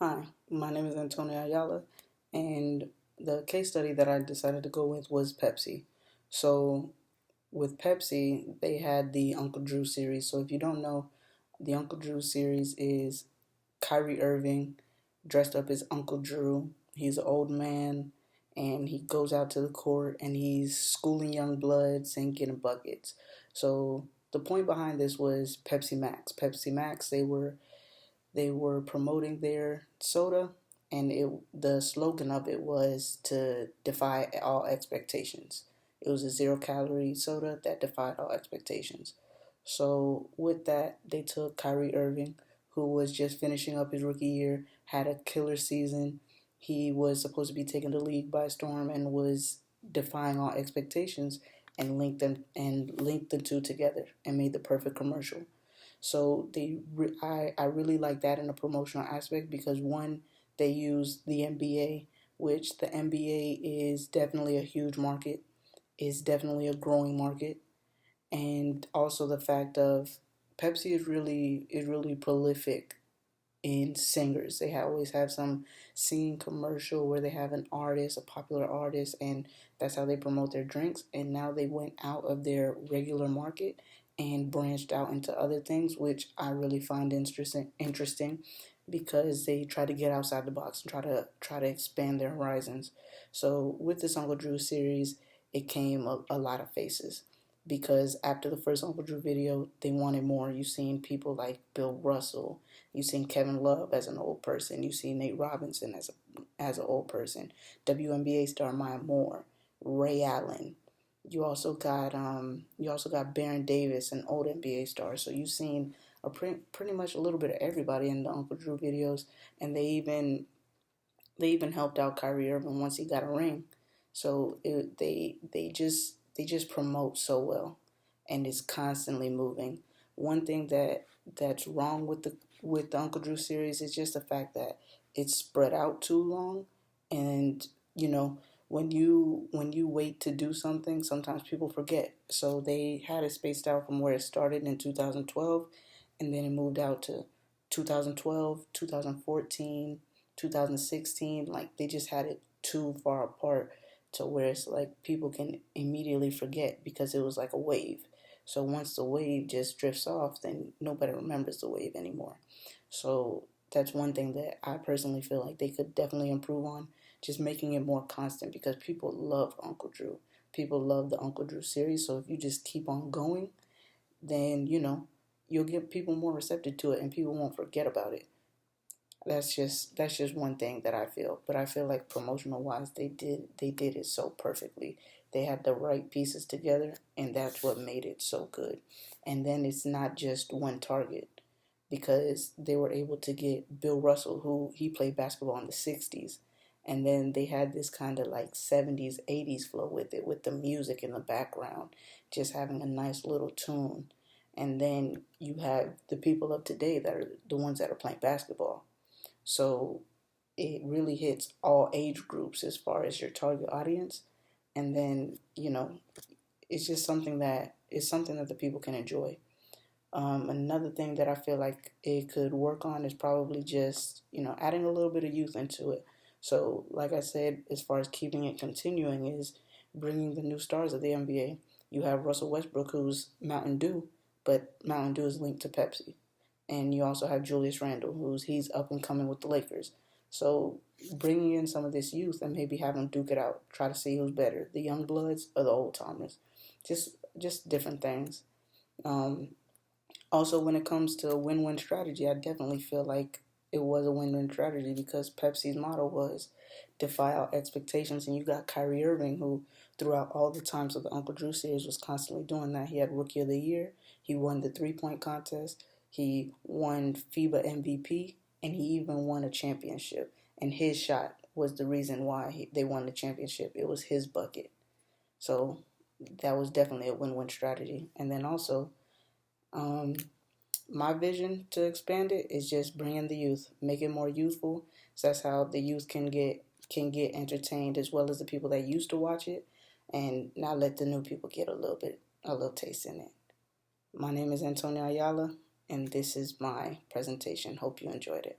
Hi, my name is Antonio Ayala, and the case study that I decided to go with was Pepsi. So, with Pepsi, they had the Uncle Drew series. So, if you don't know, the Uncle Drew series is Kyrie Irving dressed up as Uncle Drew. He's an old man, and he goes out to the court and he's schooling young bloods and getting buckets. So, the point behind this was Pepsi Max. Pepsi Max, they were promoting their soda, and the slogan of it was to defy all expectations. It was a 0 calorie soda that defied all expectations. So with that, they took Kyrie Irving, who was just finishing up his rookie year, had a killer season. He was supposed to be taking the league by storm and was defying all expectations, and linked the two together and made the perfect commercial. So I really like that in the promotional aspect because one, they use the NBA, which the NBA is definitely a huge market, is definitely a growing market, and also the fact of Pepsi is really prolific in singers. They always have some singing commercial where they have an artist, a popular artist, and that's how they promote their drinks. And now they went out of their regular market and branched out into other things, which I really find interesting because they try to get outside the box and try to expand their horizons. So with this Uncle Drew series, it came a lot of faces because after the first Uncle Drew video, they wanted more. You've seen people like Bill Russell, you've seen Kevin Love as an old person, you've seen Nate Robinson as an old person, WNBA star Maya Moore, Ray Allen. You also got Baron Davis, an old NBA star. So you've seen pretty much a little bit of everybody in the Uncle Drew videos, and they even helped out Kyrie Irving once he got a ring. So they just promote so well, and it's constantly moving. One thing that's wrong with the Uncle Drew series is just the fact that it's spread out too long, and you know when you wait to do something, sometimes people forget. So they had it spaced out from where it started in 2012, and then it moved out to 2012, 2014, 2016. Like they just had it too far apart to where it's like people can immediately forget because it was like a wave. So once the wave just drifts off, then nobody remembers the wave anymore. So that's one thing that I personally feel like they could definitely improve on, just making it more constant because people love Uncle Drew. People love the Uncle Drew series. So if you just keep on going, then you'll get people more receptive to it and people won't forget about it. That's just one thing that I feel. But I feel like promotional wise they did it so perfectly. They had the right pieces together and that's what made it so good. And then it's not just one target because they were able to get Bill Russell, who he played basketball in the 60s. And then they had this kind of like 70s, 80s flow with it, with the music in the background, just having a nice little tune. And then you have the people of today that are the ones that are playing basketball. So it really hits all age groups as far as your target audience. And then, it's just something that the people can enjoy. Another thing that I feel like it could work on is probably just, adding a little bit of youth into it. So, like I said, as far as keeping it continuing, is bringing the new stars of the NBA. You have Russell Westbrook, who's Mountain Dew, but Mountain Dew is linked to Pepsi. And you also have Julius Randle, he's up and coming with the Lakers. So, bringing in some of this youth and maybe have them duke it out, try to see who's better, the young bloods or the old timers. Just different things. Um, Also, when it comes to a win-win strategy, I definitely feel like it was a win-win strategy because Pepsi's motto was defy all expectations, and you got Kyrie Irving, who throughout all the times of the Uncle Drew series was constantly doing that. He had Rookie of the Year, he won the three-point contest, he won FIBA MVP, and he even won a championship. And his shot was the reason why they won the championship. It was his bucket. So that was definitely a win-win strategy. And then also, um, my vision to expand it is just bringing the youth, make it more youthful. So that's how the youth can get entertained as well as the people that used to watch it, and now let the new people get a little taste in it. My name is Antonio Ayala, and this is my presentation. Hope you enjoyed it.